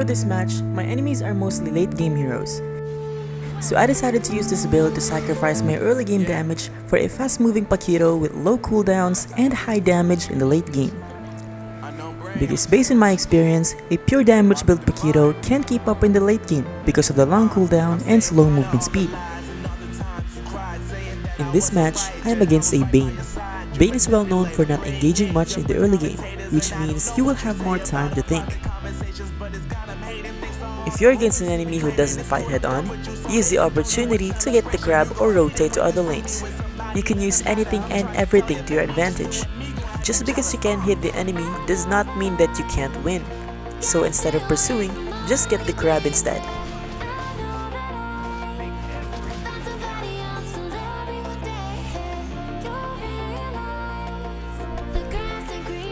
For this match, my enemies are mostly late game heroes. So I decided to use this build to sacrifice my early game damage for a fast moving Paquito with low cooldowns and high damage in the late game. Because based on my experience, a pure damage build Paquito can't keep up in the late game because of the long cooldown and slow movement speed. In this match, I am against a Bane. Bane is well known for not engaging much in the early game, which means you will have more time to think. If you're against an enemy who doesn't fight head-on, use the opportunity to get the grab or rotate to other lanes. You can use anything and everything to your advantage. Just because you can't hit the enemy does not mean that you can't win. So instead of pursuing, just get the grab instead.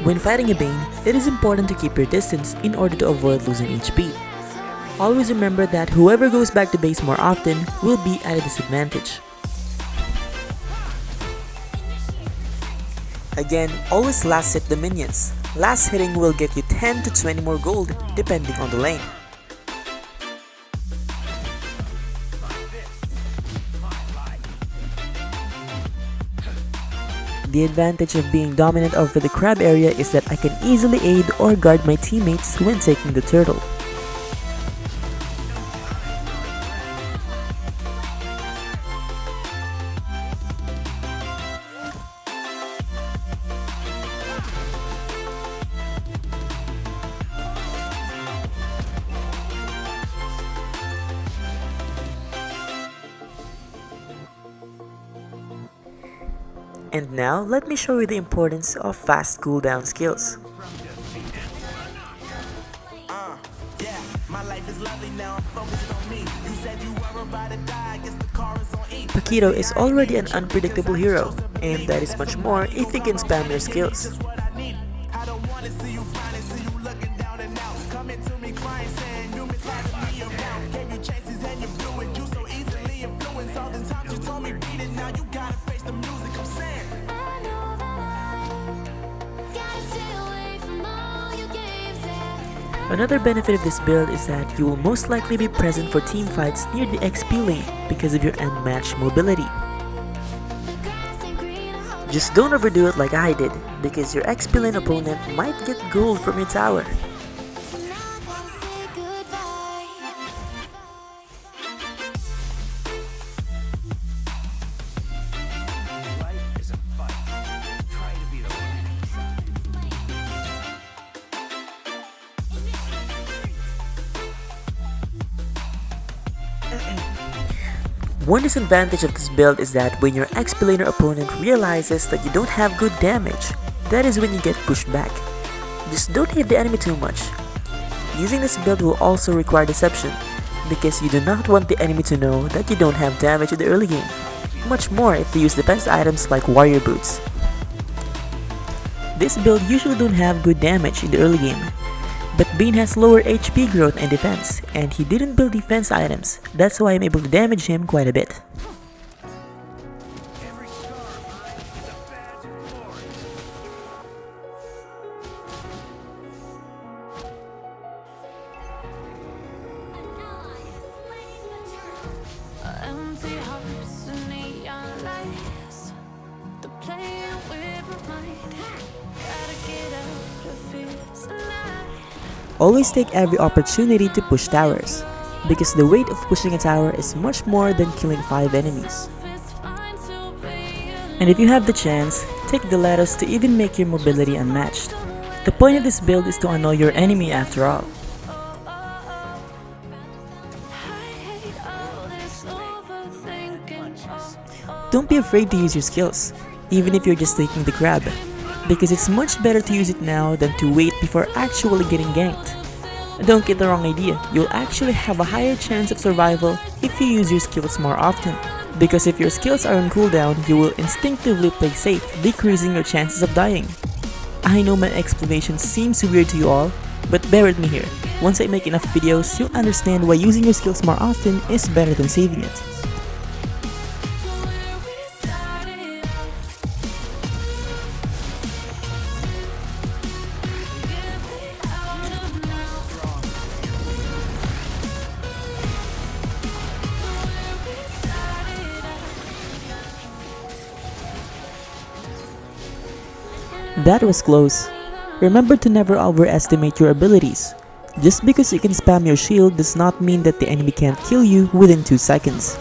When fighting a Bane, it is important to keep your distance in order to avoid losing HP. Always remember that whoever goes back to base more often will be at a disadvantage. Again, always last hit the minions. Last hitting will get you 10 to 20 more gold depending on the lane. The advantage of being dominant over the crab area is that I can easily aid or guard my teammates when taking the turtle. And now, let me show you the importance of fast cooldown skills. Paquito is already an unpredictable hero, and that is much more if you can spam your skills. Another benefit of this build is that you will most likely be present for team fights near the XP lane because of your unmatched mobility. Just don't overdo it like I did, because your XP lane opponent might get gold from your tower. One disadvantage of this build is that when your XP laner opponent realizes that you don't have good damage, that is when you get pushed back. Just don't hit the enemy too much. Using this build will also require deception, because you do not want the enemy to know that you don't have damage in the early game, much more if they use defense items like warrior boots. This build usually don't have good damage in the early game, but Bane has lower HP growth and defense, and he didn't build defense items. That's why I'm able to damage him quite a bit. Always take every opportunity to push towers, because the weight of pushing a tower is much more than killing 5 enemies. And if you have the chance, take the lettuce to even make your mobility unmatched. The point of this build is to annoy your enemy after all. Don't be afraid to use your skills, even if you're just taking the grab, because it's much better to use it now than to wait before actually getting ganked. Don't get the wrong idea, you'll actually have a higher chance of survival if you use your skills more often, because if your skills are on cooldown, you will instinctively play safe, decreasing your chances of dying. I know my explanation seems weird to you all, but bear with me here. Once I make enough videos, you'll understand why using your skills more often is better than saving it. That was close. Remember to never overestimate your abilities. Just because you can spam your shield does not mean that the enemy can't kill you within 2 seconds.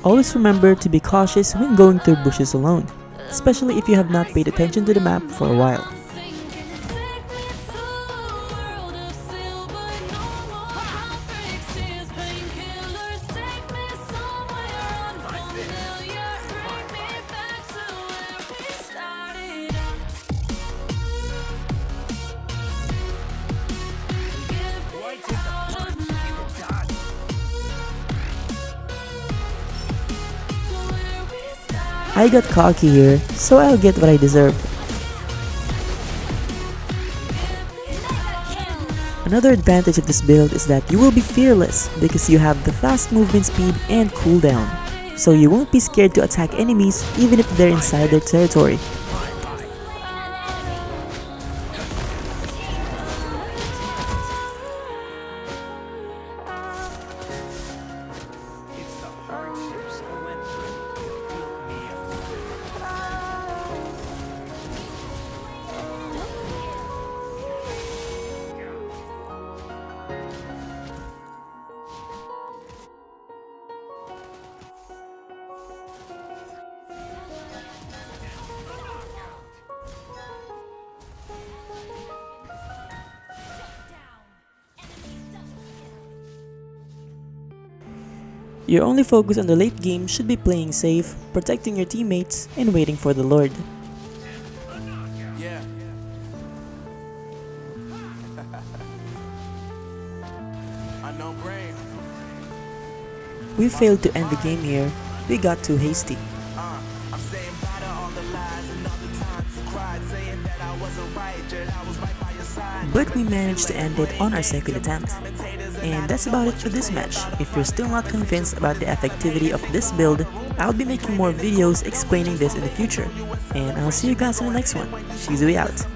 Always remember to be cautious when going through bushes alone, especially if you have not paid attention to the map for a while. I got cocky here, so I'll get what I deserve. Another advantage of this build is that you will be fearless because you have the fast movement speed and cooldown, so you won't be scared to attack enemies even if they're inside their territory. Your only focus on the late game should be playing safe, protecting your teammates, and waiting for the Lord. Yeah. Unknown brain. We failed to end the game here. We got too hasty. I'm saying bye to all the lies and all the times you cried, saying that I wasn't right, yet I was right by your side. But we managed to end it on our second attempt. And that's about it for this match. If you're still not convinced about the effectivity of this build, I'll be making more videos explaining this in the future. And I'll see you guys in the next one. She's way out.